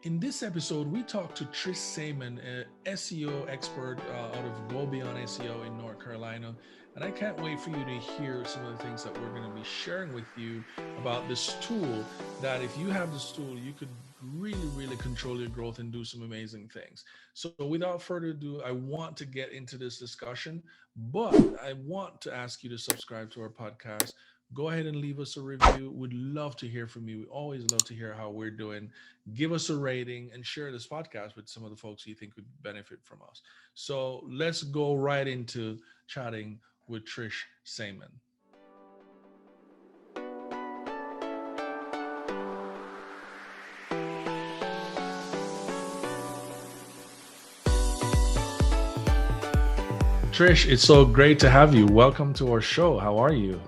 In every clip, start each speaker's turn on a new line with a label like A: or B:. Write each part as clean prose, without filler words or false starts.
A: In this episode, we talked to Trish Saeman, an SEO expert out of GoBeyond SEO in North Carolina. And I can't wait for you to hear some of the things that we're going to be sharing with you about this tool that if you have this tool, you could really control your growth and do some amazing things. So without further ado, I want to get into this discussion, but I want to ask you to subscribe to our podcast. Go ahead and leave us a review. We'd love to hear from you. We always love to hear how we're doing. Give us a rating and share this podcast with some of the folks you think would benefit from us. So let's go right into chatting with Trish Saeman. Trish, it's so great to have you. Welcome to our show. How are you?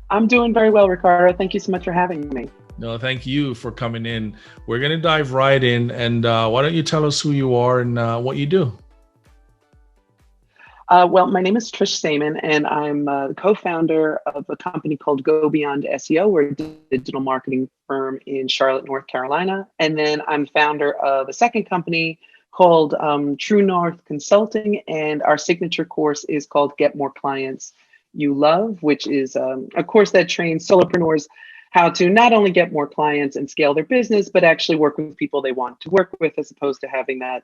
B: I'm doing very well, Ricardo. Thank you so much for having me.
A: No, thank you for coming in. We're going to dive right in. And why don't you tell us who you are and what you do?
B: Well, my name is Trish Saeman, and I'm the co-founder of a company called GoBeyond SEO. We're a digital marketing firm in Charlotte, North Carolina. And then I'm founder of a second company called True North Consulting. And our signature course is called Get More Clients You Love, which is a course that trains solopreneurs how to not only get more clients and scale their business, but actually work with people they want to work with, as opposed to having that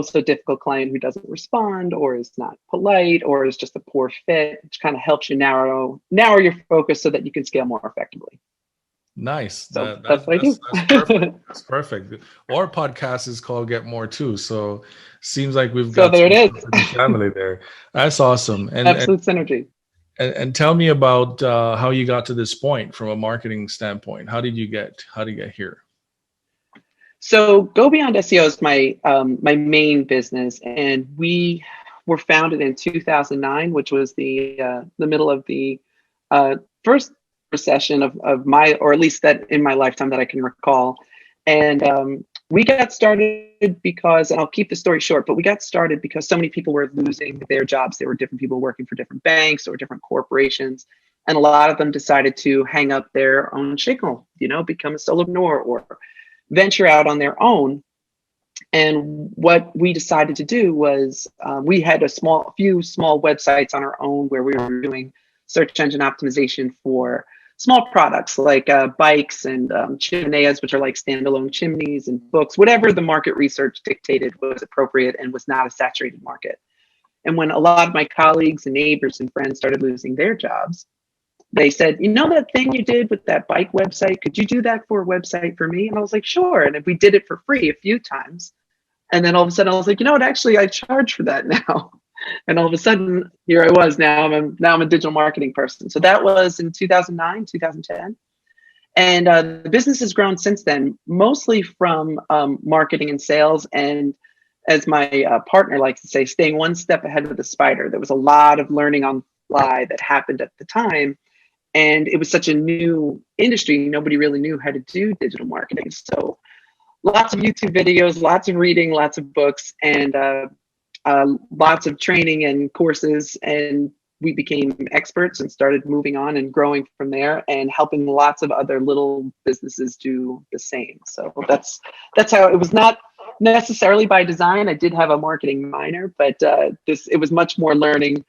B: so difficult client who doesn't respond or is not polite or is just a poor fit, which kind of helps you narrow your focus so that you can scale more effectively.
A: Nice.
B: So that's what I do.
A: That's perfect. That's perfect. Our podcast is called Get More Too. So seems like we've got
B: there it is.
A: family there. That's awesome. And
B: absolute synergy.
A: And tell me about how you got to this point from a marketing standpoint. How did you get here?
B: So GoBeyond SEO is my main business, and we were founded in 2009, which was the middle of the first recession of my, or at least that in my lifetime that I can recall. And we got started because, and I'll keep the story short, but we got started because so many people were losing their jobs. There were different people working for different banks or different corporations. And a lot of them decided to hang up their own shingle, become a solopreneur or venture out on their own. And what we decided to do was we had a few small websites on our own where we were doing search engine optimization for small products like bikes and chimeneas, which are like standalone chimneys, and books, whatever the market research dictated was appropriate and was not a saturated market. And when a lot of my colleagues and neighbors and friends started losing their jobs, they said, that thing you did with that bike website, could you do that for a website for me? And I was like, sure. And we did it for free a few times. And then all of a sudden I was like, actually I charge for that now. And all of a sudden, here I was. Now I'm a digital marketing person. So that was in 2009, 2010. And the business has grown since then, mostly from marketing and sales. And as my partner likes to say, staying one step ahead of the spider. There was a lot of learning on the fly that happened at the time. And it was such a new industry. Nobody really knew how to do digital marketing. So lots of YouTube videos, lots of reading, lots of books, and lots of training and courses, and we became experts and started moving on and growing from there and helping lots of other little businesses do the same. So that's how it was. Not necessarily by design. I did have a marketing minor, but it was much more learning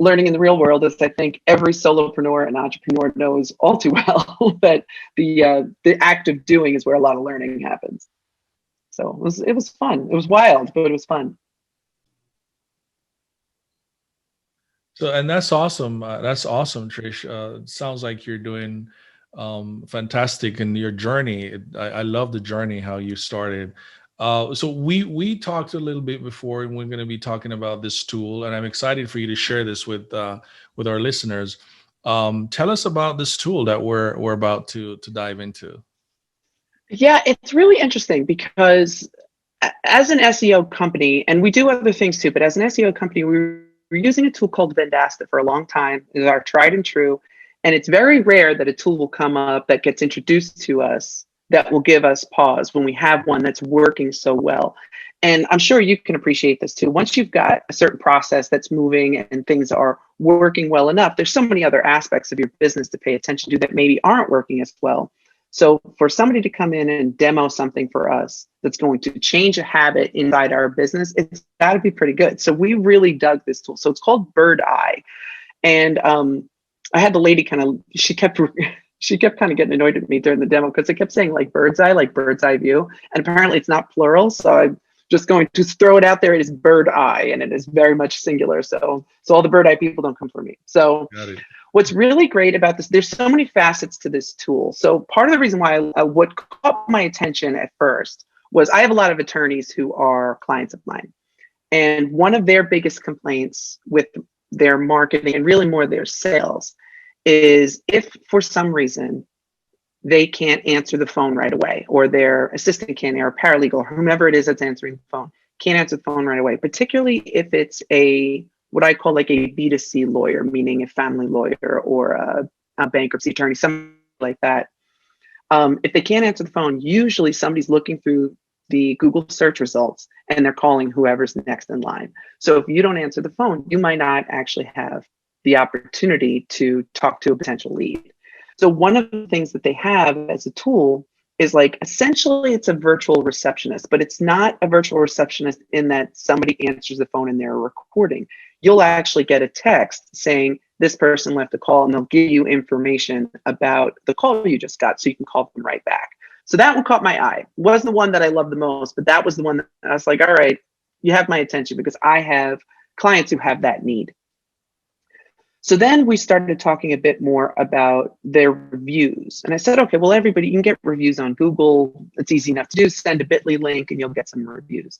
B: in the real world, as I think every solopreneur and entrepreneur knows all too well, that the act of doing is where a lot of learning happens. So it was fun. It was wild, but it was fun.
A: So, and that's awesome. That's awesome, Trish. It sounds like you're doing fantastic in your journey. I love the journey, how you started. So we talked a little bit before, and we're going to be talking about this tool, and I'm excited for you to share this with our listeners. Tell us about this tool that we're about to dive into.
B: Yeah, it's really interesting because as an SEO company, and we do other things too, but as an SEO company, we're using a tool called Vendasta for a long time. It's our tried and true. And it's very rare that a tool will come up that gets introduced to us that will give us pause when we have one that's working so well. And I'm sure you can appreciate this too. Once you've got a certain process that's moving and things are working well enough, there's so many other aspects of your business to pay attention to that maybe aren't working as well. So for somebody to come in and demo something for us that's going to change a habit inside our business, it's got to be pretty good. So we really dug this tool. So it's called Bird Eye. And I had the lady she kept kind of getting annoyed at me during the demo because I kept saying like bird's eye view. And apparently it's not plural. So I'm just going to throw it out there. It is Bird Eye, and it is very much singular. So all the bird eye people don't come for me. So what's really great about this, there's so many facets to this tool. So part of the reason why what caught my attention at first was I have a lot of attorneys who are clients of mine. And one of their biggest complaints with their marketing and really more their sales is if for some reason they can't answer the phone right away, or their assistant can't, or paralegal, or whomever it is that's answering the phone, can't answer the phone right away, particularly if it's what I call like a B2C lawyer, meaning a family lawyer or a bankruptcy attorney, something like that. If they can't answer the phone, usually somebody's looking through the Google search results and they're calling whoever's next in line. So if you don't answer the phone, you might not actually have the opportunity to talk to a potential lead. So one of the things that they have as a tool is like, essentially it's a virtual receptionist, but it's not a virtual receptionist in that somebody answers the phone and they're recording. You'll actually get a text saying this person left a call, and they'll give you information about the call you just got so you can call them right back. So that one caught my eye. Was the one that I loved the most, but that was the one that I was like, all right, you have my attention, because I have clients who have that need. So then we started talking a bit more about their reviews. And I said, okay, well, everybody, you can get reviews on Google. It's easy enough to do. Send a bit.ly link and you'll get some reviews.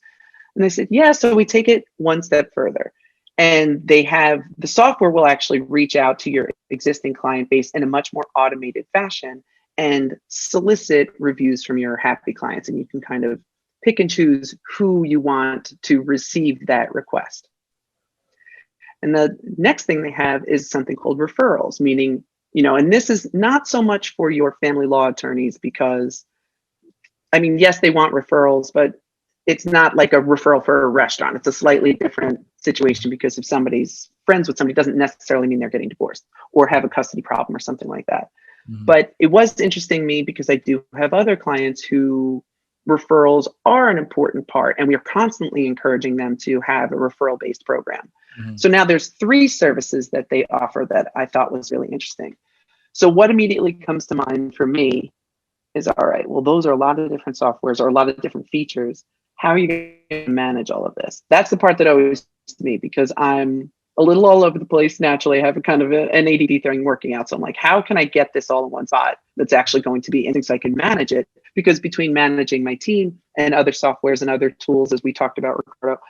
B: And they said, yeah, so we take it one step further. And they have, the software will actually reach out to your existing client base in a much more automated fashion and solicit reviews from your happy clients. And you can kind of pick and choose who you want to receive that request. And the next thing they have is something called referrals, meaning, and this is not so much for your family law attorneys, because, I mean, yes, they want referrals, but it's not like a referral for a restaurant. It's a slightly different situation, because if somebody's friends with somebody, doesn't necessarily mean they're getting divorced or have a custody problem or something like that. Mm-hmm. But it was interesting to me, because I do have other clients who referrals are an important part, and we are constantly encouraging them to have a referral-based program. Mm-hmm. So now there's 3 services that they offer that I thought was really interesting. So what immediately comes to mind for me is, all right, well, those are a lot of different softwares or a lot of different features. How are you going to manage all of this? That's the part that always to me, because I'm a little all over the place naturally. I have a kind of an ADD thing working out. So I'm like, how can I get this all in one spot that's actually going to be interesting so I can manage it? Because between managing my team and other softwares and other tools, as we talked about, Ricardo,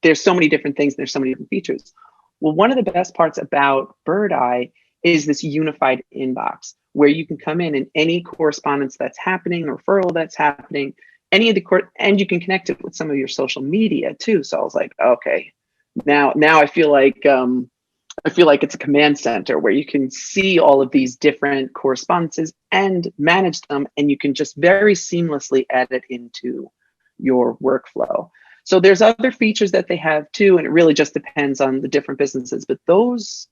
B: there's so many different things. There's so many different features. Well, one of the best parts about Bird Eye is this unified inbox, where you can come in and any correspondence that's happening, referral that's happening, any of the and you can connect it with some of your social media too. So I was like, okay, now I feel like it's a command center where you can see all of these different correspondences and manage them, and you can just very seamlessly add it into your workflow. So there's other features that they have too, and it really just depends on the different businesses. But those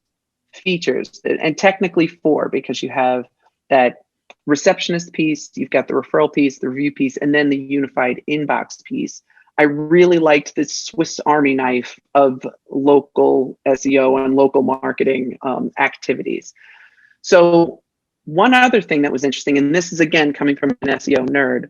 B: features, and technically 4, because you have that receptionist piece, you've got the referral piece, the review piece, and then the unified inbox piece. I really liked this Swiss Army knife of local SEO and local marketing activities. So one other thing that was interesting, and this is again coming from an SEO nerd,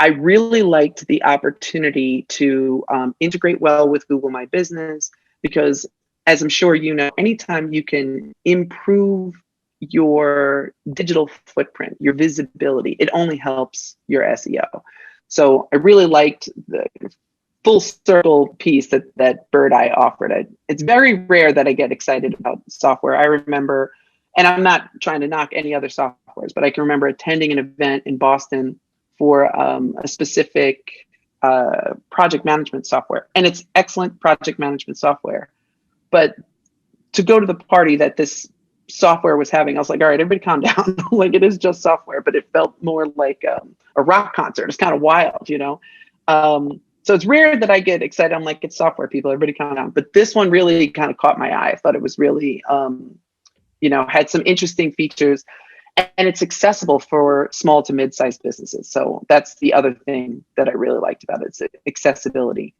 B: I really liked the opportunity to integrate well with Google My Business, because as I'm sure you know, anytime you can improve your digital footprint, your visibility, it only helps your SEO. So I really liked the full circle piece that Bird Eye offered. It's very rare that I get excited about software. I remember, and I'm not trying to knock any other softwares, but I can remember attending an event in Boston for a specific project management software. And it's excellent project management software. But to go to the party that this software was having, I was like, all right, everybody calm down. Like, it is just software, but it felt more like a rock concert. It's kind of wild, So it's rare that I get excited. I'm like, it's software, people, everybody calm down. But this one really kind of caught my eye. I thought it was really, had some interesting features. and it's accessible for small to mid-sized businesses. So that's the other thing that I really liked about it. It's accessibility.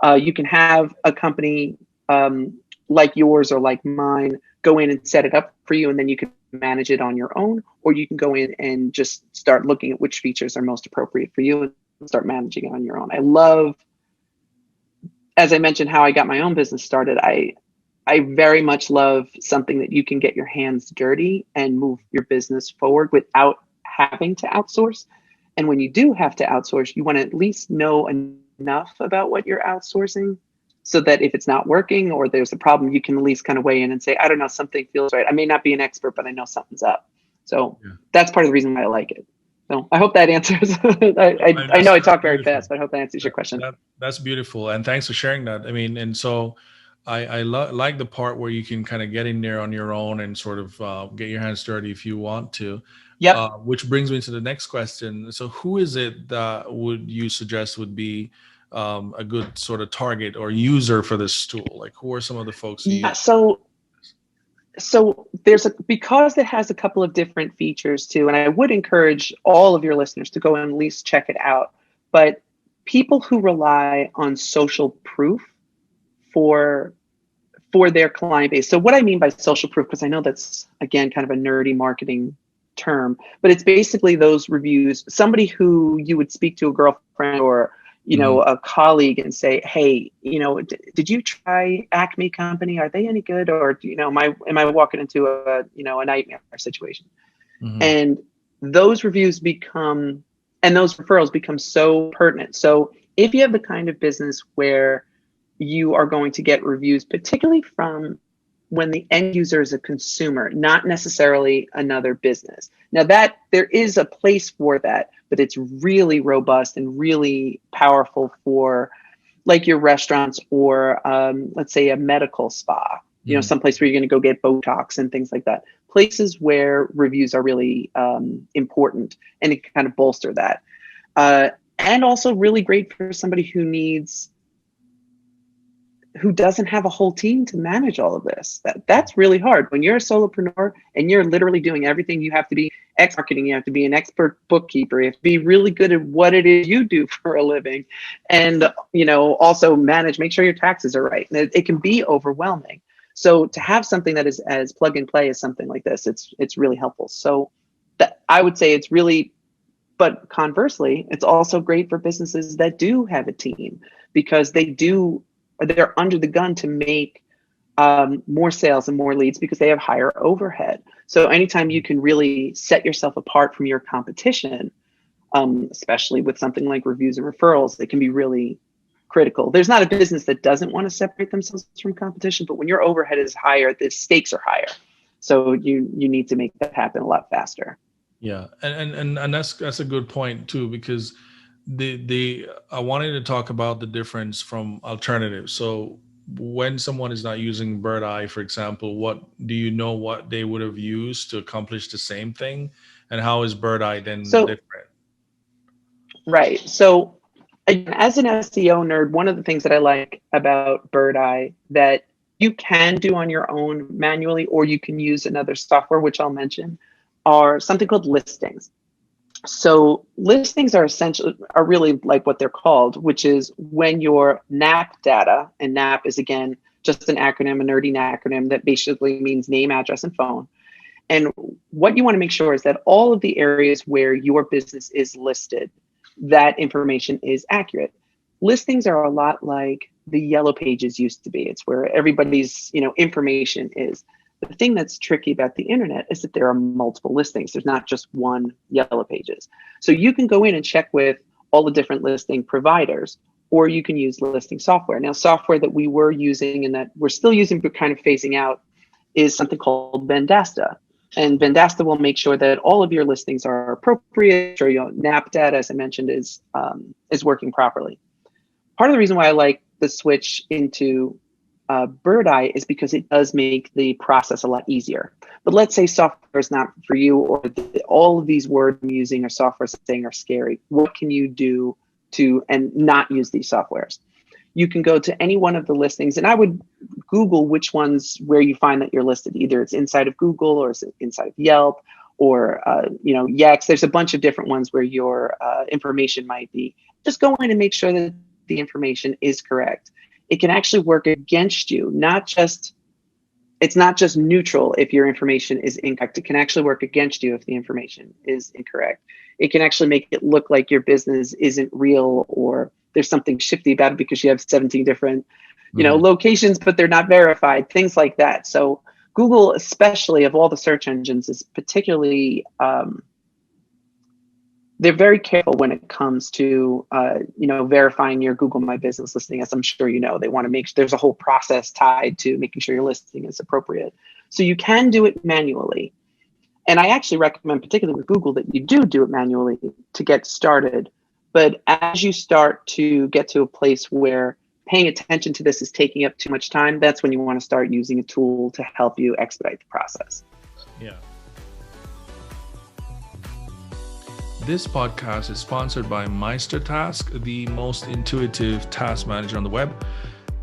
B: You can have a company like yours or like mine go in and set it up for you, and then you can manage it on your own, or you can go in and just start looking at which features are most appropriate for you and start managing it on your own. I love, as I mentioned, how I got my own business started. I very much love something that you can get your hands dirty and move your business forward without having to outsource. And when you do have to outsource, you want to at least know enough about what you're outsourcing so that if it's not working or there's a problem, you can at least kind of weigh in and say, I don't know, something feels right. I may not be an expert, but I know something's up. So that's part of the reason why I like it. So I hope that answers. I know I talk very fast, but I hope that answers your question.
A: That's beautiful. And thanks for sharing that. I mean, and so I like the part where you can kind of get in there on your own and sort of get your hands dirty if you want to.
B: Yep.
A: Which brings me to the next question. So who is it that would you suggest would be a good sort of target or user for this tool? Like, who are some of the folks who use?
B: So there's because it has a couple of different features too, and I would encourage all of your listeners to go and at least check it out. But people who rely on social proof for their client base. So what I mean by social proof, because I know that's, again, kind of a nerdy marketing term, but it's basically those reviews, somebody who you would speak to, a girlfriend or, you know, a colleague, and say, hey, you know, did you try Acme Company? Are they any good? Or, you know, am I walking into a nightmare situation? And those reviews and those referrals become so pertinent. So if you have the kind of business where you are going to get reviews, particularly from when the end user is a consumer, not necessarily another business. Now that there is a place for that, but it's really robust and really powerful for like your restaurants or let's say a medical spa, you know, someplace where you're going to go get Botox and things like that. Places where reviews are really important, and it can kind of bolster that. And also really great for somebody who doesn't have a whole team to manage all of this. That's really hard. When you're a solopreneur and you're literally doing everything, you have to be marketing, you have to be an expert bookkeeper, you have to be really good at what it is you do for a living, and, you know, also make sure your taxes are right. And it can be overwhelming. So to have something that is as plug and play as something like this, it's really helpful. So I would say it's really, but conversely, it's also great for businesses that do have a team, because they're under the gun to make more sales and more leads because they have higher overhead. So anytime you can really set yourself apart from your competition, especially with something like reviews and referrals, it can be really critical. There's not a business that doesn't want to separate themselves from competition, but when your overhead is higher, the stakes are higher. So you need to make that happen a lot faster.
A: Yeah, and that's a good point too, because I wanted to talk about the difference from alternatives. So when someone is not using Bird Eye, for example, what they would have used to accomplish the same thing, and how is Bird Eye then different?
B: Right. So as an SEO nerd, one of the things that I like about Bird Eye that you can do on your own manually, or you can use another software, which I'll mention, are something called listings. So listings are really like what they're called, which is when your NAP data, and NAP is, again, just an acronym, a nerdy acronym that basically means name, address, and phone. And what you want to make sure is that all of the areas where your business is listed, that information is accurate. Listings are a lot like the Yellow Pages used to be. It's where everybody's, information is. The thing that's tricky about the internet is that there are multiple listings. There's not just one Yellow Pages. So you can go in and check with all the different listing providers, or you can use listing software. Now, software that we were using and that we're still using but kind of phasing out is something called Vendasta. And Vendasta will make sure that all of your listings are appropriate, or your NAP data, as I mentioned, is working properly. Part of the reason why I like the switch into Bird Eye is because it does make the process a lot easier. But let's say software is not for you, or all of these words I'm using or software saying are scary. What can you do and not use these softwares? You can go to any one of the listings, and I would Google which ones where you find that you're listed. Either it's inside of Google, or it's inside of Yelp, or Yext. There's a bunch of different ones where your information might be. Just go in and make sure that the information is correct. It can actually work against you, it's not just neutral if your information is incorrect. It can actually work against you if the information is incorrect. It can actually make it look like your business isn't real, or there's something shifty about it because you have 17 different, locations, but they're not verified, things like that. So Google, especially of all the search engines, is particularly, they're very careful when it comes to, verifying your Google My Business listing. As I'm sure you know, they want to make sure there's a whole process tied to making sure your listing is appropriate. So you can do it manually. And I actually recommend, particularly with Google, that you do it manually to get started. But as you start to get to a place where paying attention to this is taking up too much time, that's when you want to start using a tool to help you expedite the process.
A: Yeah. This podcast is sponsored by MeisterTask, the most intuitive task manager on the web.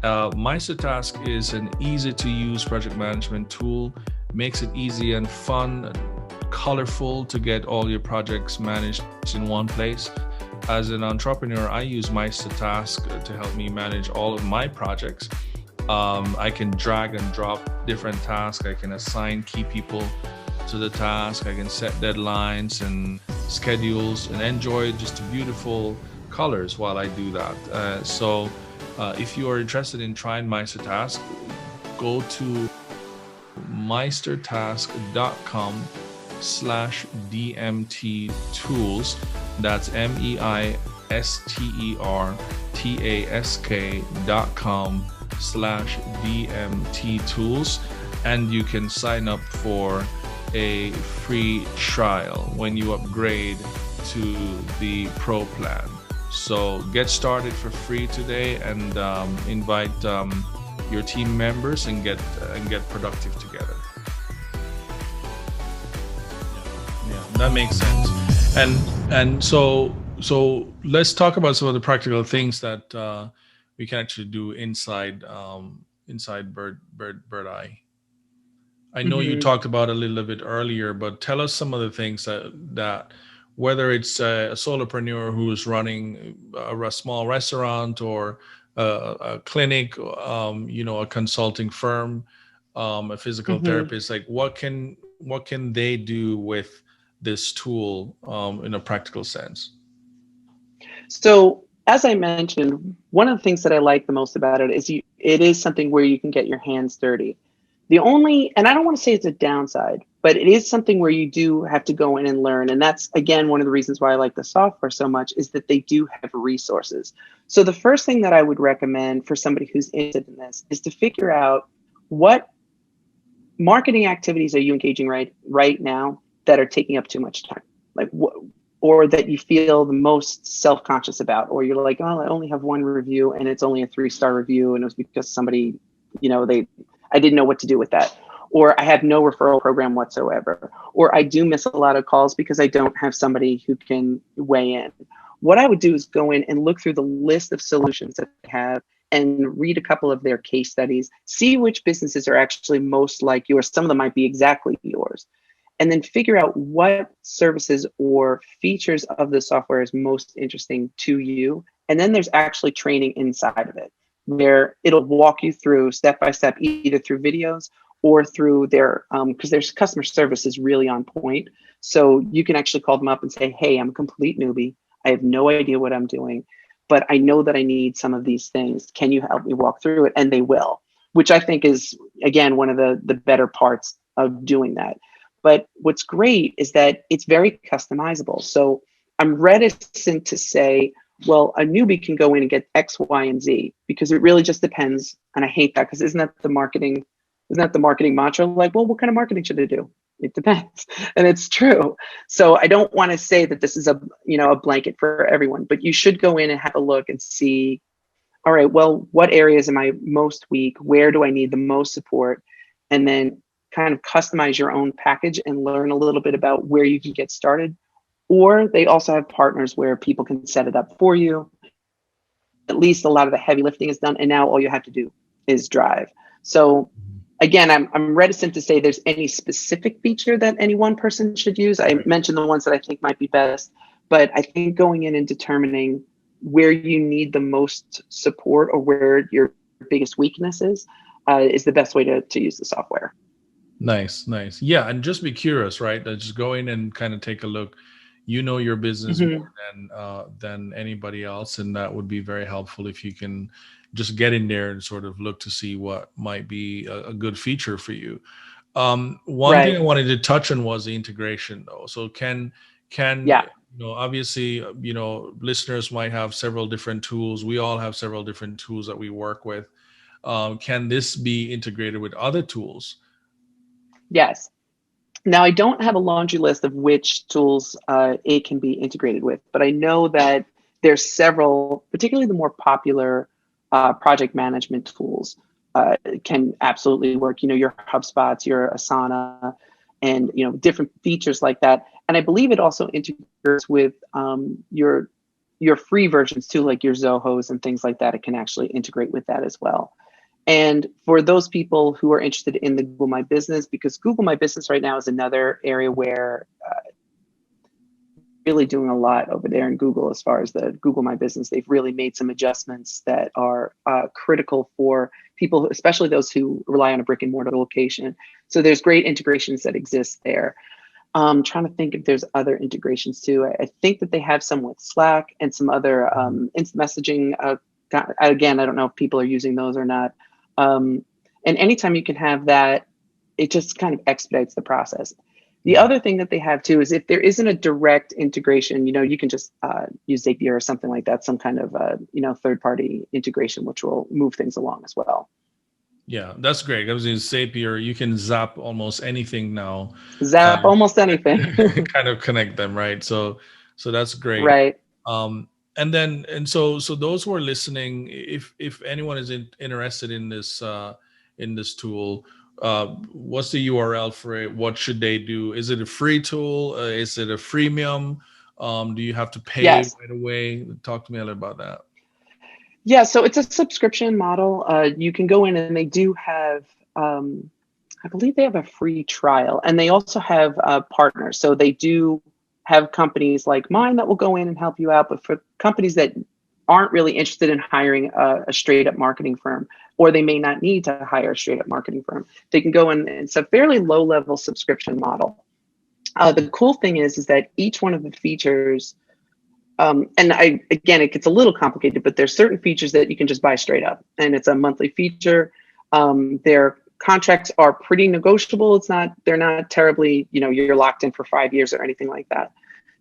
A: MeisterTask is an easy-to-use project management tool. Makes it easy and fun and colorful to get all your projects managed in one place. As an entrepreneur, I use MeisterTask to help me manage all of my projects. I can drag and drop different tasks. I can assign key people to the task. I can set deadlines and schedules and enjoy just beautiful colors while I do that. So if you are interested in trying MeisterTask, go to meistertask.com/DMT tools. That's meistertask.com/DMT tools. And you can sign up for a free trial when you upgrade to the Pro plan. So get started for free today and invite your team members and get productive together. Yeah, that makes sense. And so let's talk about some of the practical things that we can actually do inside Bird Eye. I know you talked about a little bit earlier, but tell us some of the things that whether it's a solopreneur who is running a small restaurant or a clinic, a consulting firm, a physical therapist, like what can they do with this tool in a practical sense?
B: So as I mentioned, one of the things that I like the most about it is it is something where you can get your hands dirty. And I don't want to say it's a downside, but it is something where you do have to go in and learn. And that's, again, one of the reasons why I like the software so much is that they do have resources. So the first thing that I would recommend for somebody who's interested in this is to figure out what marketing activities are you engaging right now that are taking up too much time, or that you feel the most self-conscious about, or you're like, oh, I only have one review and it's only a 3-star review, and it was because somebody, I didn't know what to do with that. Or I have no referral program whatsoever. Or I do miss a lot of calls because I don't have somebody who can weigh in. What I would do is go in and look through the list of solutions that they have and read a couple of their case studies, see which businesses are actually most like yours. Some of them might be exactly yours. And then figure out what services or features of the software is most interesting to you. And then there's actually training inside of it, where it'll walk you through step by step, either through videos or through their, because their customer service is really on point. So you can actually call them up and say, hey, I'm a complete newbie. I have no idea what I'm doing, but I know that I need some of these things. Can you help me walk through it? And they will, which I think is, again, one of the better parts of doing that. But what's great is that it's very customizable. So I'm reticent to say, well, a newbie can go in and get X, Y, and Z, because it really just depends. And I hate that, because isn't that the marketing mantra? Like, well, what kind of marketing should I do? It depends. And it's true. So I don't want to say that this is a blanket for everyone, but you should go in and have a look and see, all right, well, what areas am I most weak? Where do I need the most support? And then kind of customize your own package and learn a little bit about where you can get started. Or they also have partners where people can set it up for you. At least a lot of the heavy lifting is done, and now all you have to do is drive. So again, I'm reticent to say there's any specific feature that any one person should use. I mentioned the ones that I think might be best, but I think going in and determining where you need the most support or where your biggest weakness is the best way to use the software.
A: Nice, nice. Yeah, and just be curious, right? Just go in and kind of take a look. You know your business more than anybody else, and that would be very helpful if you can just get in there and sort of look to see what might be a good feature for you. One thing I
B: Right.
A: wanted to touch on was the integration, though. So can
B: Yeah.
A: obviously, listeners might have several different tools. We all have several different tools that we work with. Can this be integrated with other tools?
B: Yes. Now, I don't have a laundry list of which tools it can be integrated with, but I know that there's several, particularly the more popular project management tools can absolutely work. Your HubSpots, your Asana, and different features like that. And I believe it also integrates with your free versions too, like your Zohos and things like that. It can actually integrate with that as well. And for those people who are interested in the Google My Business, because Google My Business right now is another area where really doing a lot over there in Google as far as the Google My Business. They've really made some adjustments that are critical for people, especially those who rely on a brick and mortar location. So there's great integrations that exist there. Trying to think if there's other integrations too. I think that they have some with Slack and some other instant messaging. Again, I don't know if people are using those or not. And anytime you can have that, it just kind of expedites the process. The other thing that they have too is if there isn't a direct integration, you can just use Zapier or something like that, some kind of third-party integration, which will move things along as well.
A: Yeah, that's great. I was in Zapier, you can zap almost anything now.
B: Zap almost anything.
A: Kind of connect them, right? So that's great.
B: Right.
A: And so those who are listening, if anyone is interested in this tool, what's the URL for it? What should they do? Is it a free tool? Is it a freemium? Do you have to pay
B: Yes.
A: right away? Talk to me a little about that.
B: Yeah, so it's a subscription model. You can go in and they do have, I believe they have a free trial, and they also have partners. So they do have companies like mine that will go in and help you out. But for companies that aren't really interested in hiring a straight up marketing firm, or they may not need to hire a straight up marketing firm, they can go in. It's a fairly low level subscription model. The cool thing is that each one of the features, again, it gets a little complicated, but there's certain features that you can just buy straight up, and it's a monthly feature. Their contracts are pretty negotiable. They're not terribly, you're locked in for 5 years or anything like that.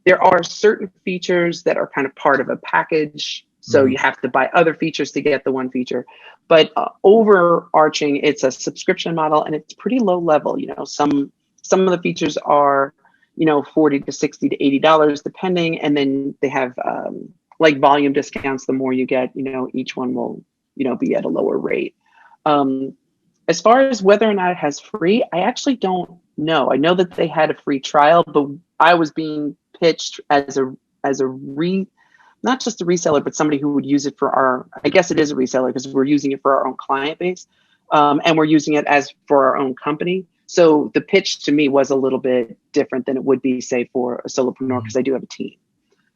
B: There are certain features that are kind of part of a package. So you have to buy other features to get the one feature, but overarching, it's a subscription model, and it's pretty low level. Some of the features are, $40 to $60 to $80 depending, and then they have like volume discounts. The more you get, each one will, be at a lower rate. As far as whether or not it has free, I actually don't know. I know that they had a free trial, but I was being pitched as not just a reseller, but somebody who would use it for I guess it is a reseller because we're using it for our own client base, and we're using it as for our own company. So the pitch to me was a little bit different than it would be, say, for a solopreneur, because I do have a team.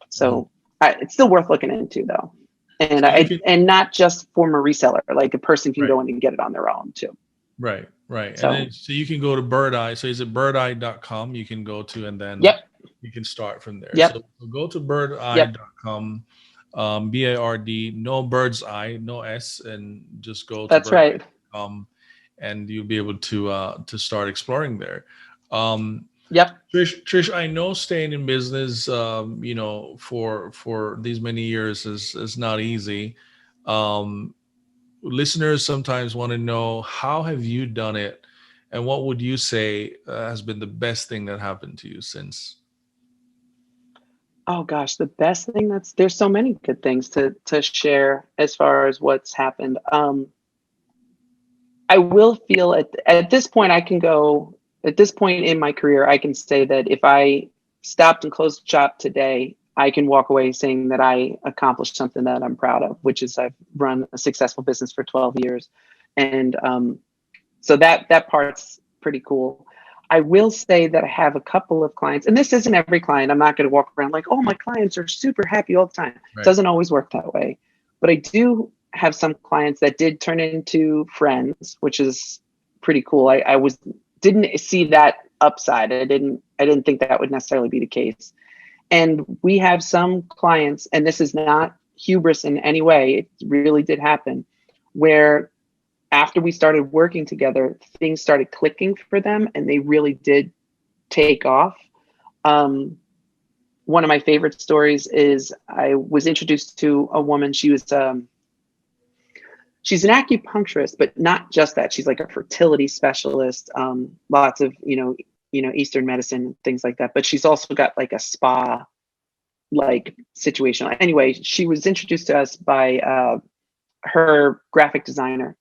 B: So it's still worth looking into, though. And and not just from a reseller, like a person can go in and get it on their own too.
A: Right. So you can go to Birdeye. So is it birdeye.com you can go to, and then you can start from there. So go to birdeye.com, BARD, no bird's eye, no S, and just go to
B: That's right.
A: And you'll be able to start exploring there.
B: Yep.
A: Trish, I know staying in business, for these many years is not easy. Listeners sometimes want to know, how have you done it, and what would you say has been the best thing that happened to you since?
B: Oh gosh, the best thing, there's so many good things to share as far as what's happened. I will feel at this point, at this point in my career, I can say that if I stopped and closed shop today, I can walk away saying that I accomplished something that I'm proud of, which is I've run a successful business for 12 years. And So that part's pretty cool. I will say that I have a couple of clients, and this isn't every client. I'm not going to walk around like, oh, my clients are super happy all the time. It
A: Right.
B: doesn't always work that way. But I do have some clients that did turn into friends, which is pretty cool. I didn't see that upside. I didn't think that would necessarily be the case. And we have some clients, and this is not hubris in any way, it really did happen, where after we started working together, things started clicking for them and they really did take off. One of my favorite stories is I was introduced to a woman. She's an acupuncturist, but not just that. She's like a fertility specialist, lots of, Eastern medicine, things like that. But she's also got like a spa like situation. Anyway, she was introduced to us by her graphic designer.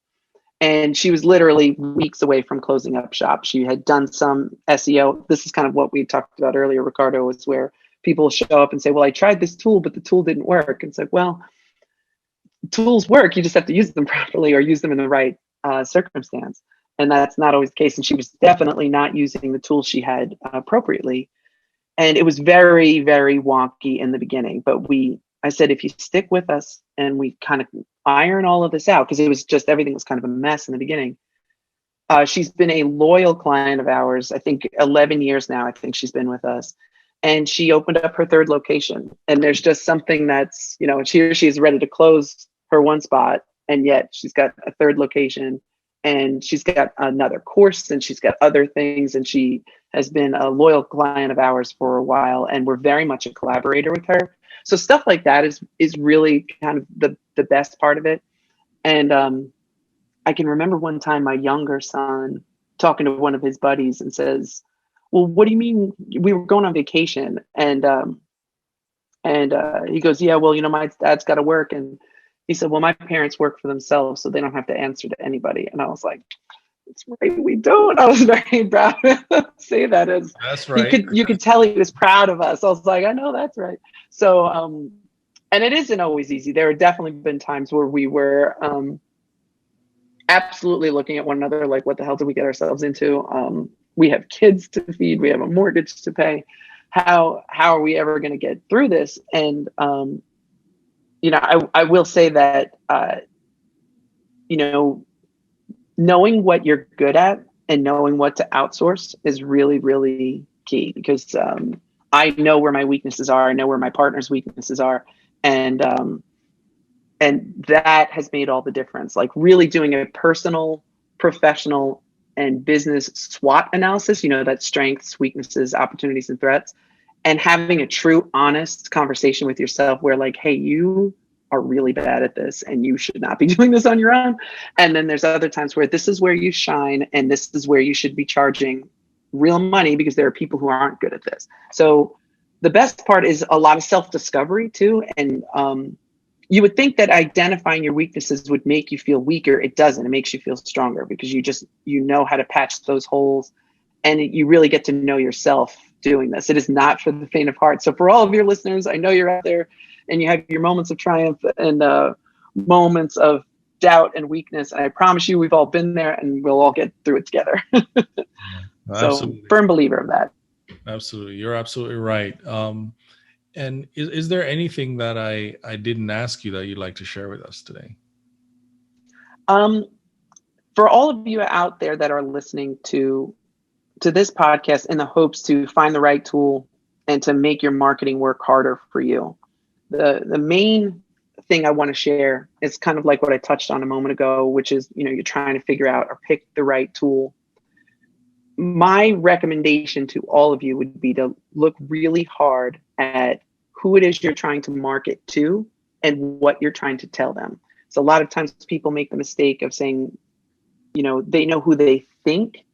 B: And she was literally weeks away from closing up shop. She had done some SEO. This is kind of what we talked about earlier, Ricardo, is where people show up and say, well, I tried this tool, but the tool didn't work. And it's like, well, tools work. You just have to use them properly or use them in the right circumstance. And that's not always the case. And she was definitely not using the tools she had appropriately. And it was very, very wonky in the beginning. But I said, if you stick with us and we kind of iron all of this out, because it was just, everything was kind of a mess in the beginning. She's been a loyal client of ours. I think 11 years now, I think she's been with us. And she opened up her third location. And there's just something that's, she is ready to close her one spot. And yet she's got a third location and she's got another course and she's got other things. And she has been a loyal client of ours for a while. And we're very much a collaborator with her. So stuff like that is really kind of the best part of it. And I can remember one time my younger son talking to one of his buddies and says, well, what do you mean? We were going on vacation. And he goes, yeah, well, my dad's got to work. And he said, well, my parents work for themselves, so they don't have to answer to anybody. And I was like, that's right, we don't. I was very proud to say that.
A: That's right.
B: You could tell he was proud of us. I was like, I know that's right. So, and it isn't always easy. There have definitely been times where we were absolutely looking at one another like, what the hell did we get ourselves into? We have kids to feed. We have a mortgage to pay. How are we ever going to get through this? And, I will say that, knowing what you're good at and knowing what to outsource is really, really key, because I know where my weaknesses are. I know where my partner's weaknesses are. And that has made all the difference. Like really doing a personal, professional, and business SWOT analysis, that strengths, weaknesses, opportunities, and threats, and having a true, honest conversation with yourself where like, hey, you are really bad at this and you should not be doing this on your own. And then there's other times where this is where you shine and this is where you should be charging real money, because there are people who aren't good at this. So the best part is a lot of self-discovery too. And you would think that identifying your weaknesses would make you feel weaker. It doesn't. It makes you feel stronger, because you know how to patch those holes, and you really get to know yourself doing this. It is not for the faint of heart. So for all of your listeners, I know you're out there and you have your moments of triumph and moments of doubt and weakness. And I promise you, we've all been there and we'll all get through it together. So firm believer of that.
A: Absolutely. You're absolutely right. And is there anything that I didn't ask you that you'd like to share with us today?
B: For all of you out there that are listening to this podcast in the hopes to find the right tool and to make your marketing work harder for you, the main thing I want to share is kind of like what I touched on a moment ago, which is, you're trying to figure out or pick the right tool. My recommendation to all of you would be to look really hard at who it is you're trying to market to and what you're trying to tell them. So a lot of times people make the mistake of saying, they know who they think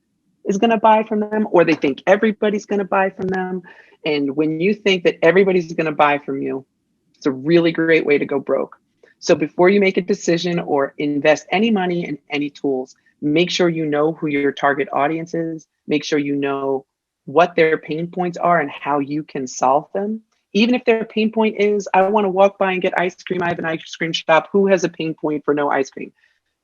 B: is going to buy from them, or they think everybody's going to buy from them. And when you think that everybody's going to buy from you, it's a really great way to go broke. So before you make a decision or invest any money in any tools, make sure you know who your target audience is. Make sure you know what their pain points are and how you can solve them. Even if their pain point is, I want to walk by and get ice cream. I have an ice cream shop. Who has a pain point for no ice cream?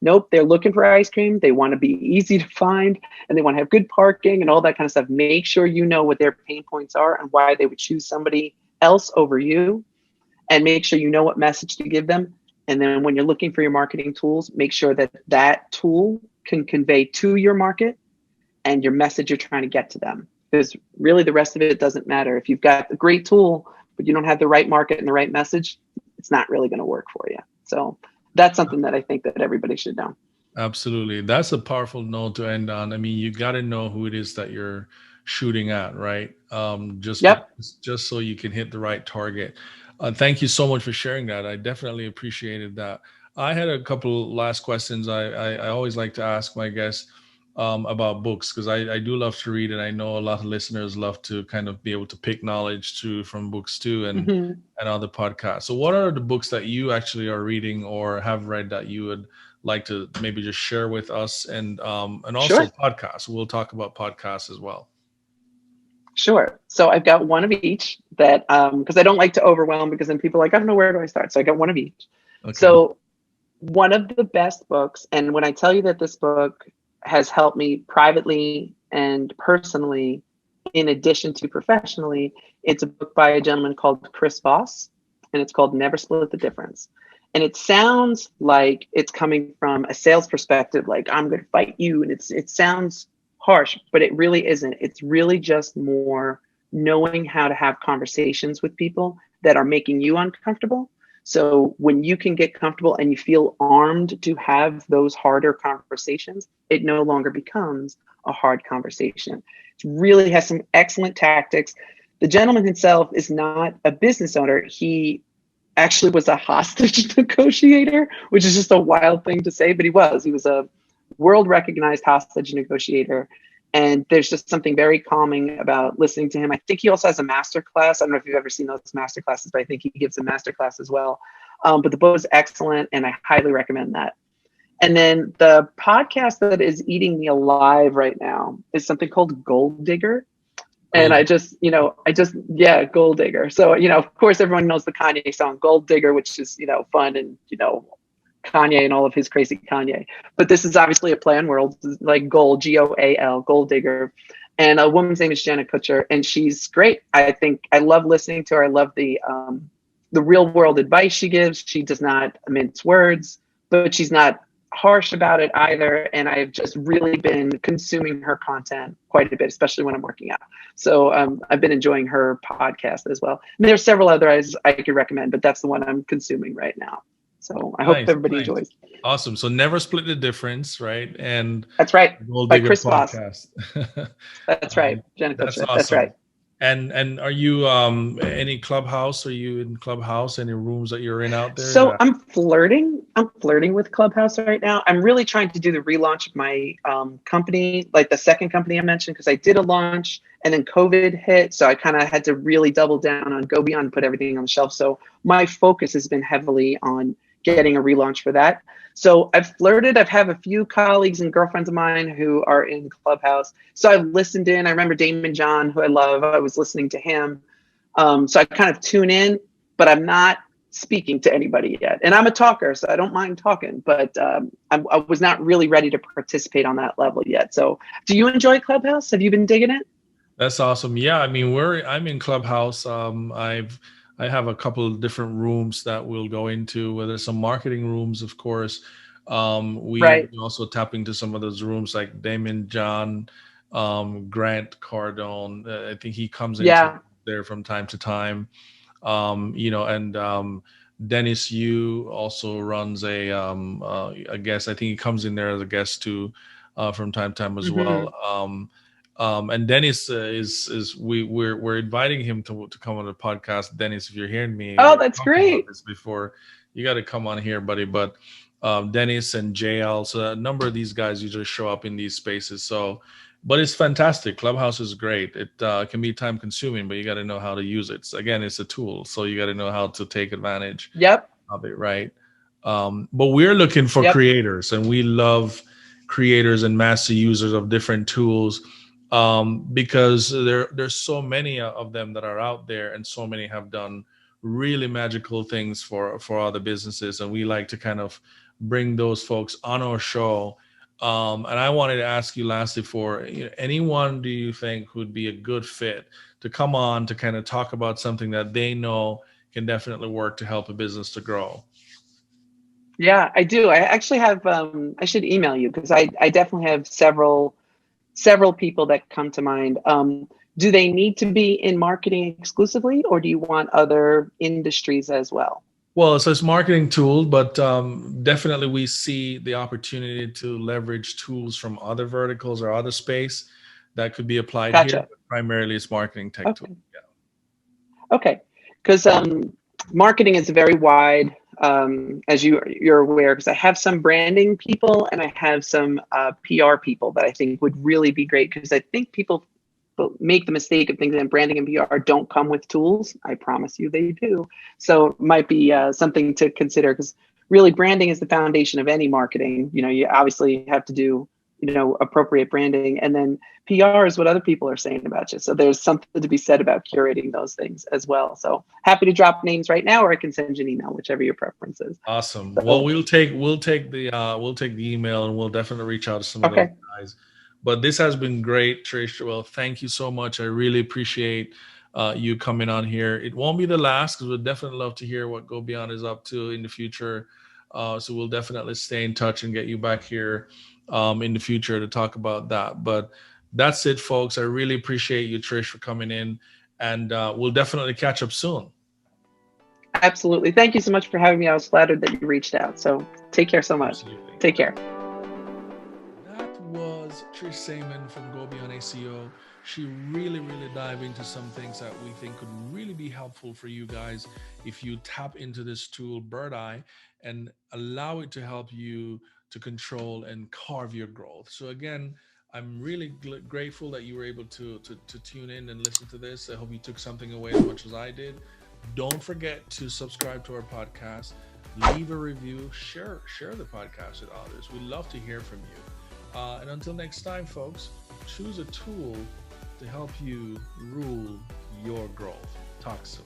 B: Nope, they're looking for ice cream. They want to be easy to find, and they want to have good parking and all that kind of stuff. Make sure you know what their pain points are and why they would choose somebody else over you, and make sure you know what message to give them. And then when you're looking for your marketing tools, make sure that that tool can convey to your market and your message you're trying to get to them. Because really the rest of it doesn't matter. If you've got a great tool, but you don't have the right market and the right message, it's not really going to work for you. So that's something that I think that everybody should know.
A: Absolutely. That's a powerful note to end on. I mean, you got to know who it is that you're shooting at, right?
B: Yep.
A: Just so you can hit the right target. Thank you so much for sharing that. I definitely appreciated that. I had a couple last questions. I always like to ask my guests about books, because I do love to read, and I know a lot of listeners love to kind of be able to pick knowledge too from books too, and other podcasts. So what are the books that you actually are reading or have read that you would like to maybe just share with us, and also
B: Sure.
A: podcasts? We'll talk about podcasts as well.
B: Sure. So I've got one of each that, because I don't like to overwhelm, because then people are like, I don't know, where do I start? So I got one of each.
A: Okay.
B: So one of the best books, and when I tell you that this book has helped me privately and personally, in addition to professionally, it's a book by a gentleman called Chris Voss, and it's called Never Split the Difference. And it sounds like it's coming from a sales perspective, like I'm going to fight you, and it sounds harsh, but it really isn't. It's really just more knowing how to have conversations with people that are making you uncomfortable. So when you can get comfortable and you feel armed to have those harder conversations, it no longer becomes a hard conversation. It really has some excellent tactics. The gentleman himself is not a business owner. He actually was a hostage negotiator, which is just a wild thing to say, but he was a world recognized hostage negotiator. And there's just something very calming about listening to him. I think he also has a master class. I don't know if you've ever seen those master classes, but I think he gives a master class as well. But the book is excellent, and I highly recommend that. And then the podcast that is eating me alive right now is something called Gold Digger. And yeah, Gold Digger. So, of course, everyone knows the Kanye song Gold Digger, which is, fun, and, Kanye and all of his crazy Kanye. But this is obviously a play on words, like gold, Goal, Gold Digger. And a woman's name is Jenna Kutcher, and she's great. I think I love listening to her. I love the real world advice she gives. She does not mince words, but she's not harsh about it either. And I've just really been consuming her content quite a bit, especially when I'm working out. So I've been enjoying her podcast as well. And there's several others I could recommend, but that's the one I'm consuming right now. So I hope everybody enjoys.
A: Awesome. So Never Split the Difference, right? And
B: that's right.
A: Gold
B: By
A: Digger
B: Chris
A: podcast.
B: That's right. Jenna
A: That's
B: Kutcher.
A: awesome.
B: That's right.
A: And are you any Clubhouse? Are you in Clubhouse? Any rooms that you're in out there?
B: So I'm flirting with Clubhouse right now. I'm really trying to do the relaunch of my company, like the second company I mentioned, because I did a launch and then COVID hit. So I kind of had to really double down on GoBeyond and put everything on the shelf. So my focus has been heavily on getting a relaunch for that. So I've flirted. I've had a few colleagues and girlfriends of mine who are in Clubhouse. So I've listened in. I remember Damon John, who I love. I was listening to him. So I kind of tune in, but I'm not speaking to anybody yet. And I'm a talker, so I don't mind talking, but I was not really ready to participate on that level yet. So do you enjoy Clubhouse? Have you been digging it?
A: That's awesome. Yeah, I mean, I'm in Clubhouse. I have a couple of different rooms that we'll go into, where there's some marketing rooms, of course. We also tap into some of those rooms like Damon John, Grant Cardone. I think he comes into there from time to time. And Dennis Yu also runs a guest. I think he comes in there as a guest too, from time to time as well. And Dennis we're inviting him to come on the podcast. Dennis, if you're hearing me,
B: that's great.
A: This before, you got to come on here, buddy. But Dennis and JL, so a number of these guys usually show up in these spaces. So, but it's fantastic. Clubhouse is great. It can be time consuming, but you got to know how to use it. So again, it's a tool, so you got to know how to take advantage of it, right? But we're looking for creators, and we love creators and master users of different tools. Because there's so many of them that are out there, and so many have done really magical things for other businesses, and we like to kind of bring those folks on our show. And I wanted to ask you lastly for, anyone do you think would be a good fit to come on to kind of talk about something that they know can definitely work to help a business to grow?
B: Yeah, I do. I actually have, I should email you because I definitely have several people that come to mind. Do they need to be in marketing exclusively, or do you want other industries as well?
A: Well, so it's a marketing tool, but definitely we see the opportunity to leverage tools from other verticals or other space that could be applied here.
B: Gotcha.
A: But primarily, it's marketing tech tool.
B: Okay.
A: Yeah.
B: Okay. Because marketing is very wide, as you're aware, because I have some branding people and I have some PR people that I think would really be great, because I think people make the mistake of thinking that branding and PR don't come with tools. I promise you they do. So it might be something to consider, because really branding is the foundation of any marketing. You obviously have to do, appropriate branding, and then PR is what other people are saying about you. So there's something to be said about curating those things as well. So happy to drop names right now, or I can send you an email, whichever your preference is.
A: Awesome.
B: So,
A: Well, we'll take the email, and we'll definitely reach out to some of those
B: okay.
A: guys. But this has been great, Trish. Well, thank you so much. I really appreciate you coming on here. It won't be the last, because we'd definitely love to hear what GoBeyond is up to in the future. So we'll definitely stay in touch and get you back here in the future to talk about that. But that's it, folks. I really appreciate you, Trish, for coming in, and we'll definitely catch up soon.
B: Absolutely. Thank you so much for having me. I was flattered that you reached out. So take care so much.
A: Absolutely.
B: Take care.
A: That was Trish Saeman from GoBeyond SEO. She really dived into some things that we think could really be helpful for you guys if you tap into this tool, Bird Eye, and allow it to help you to control and carve your growth. So again, I'm really grateful that you were able to tune in and listen to this. I hope you took something away as much as I did. Don't forget to subscribe to our podcast, leave a review, share the podcast with others. We'd love to hear from you. And until next time, folks, choose a tool to help you rule your growth. Talk soon.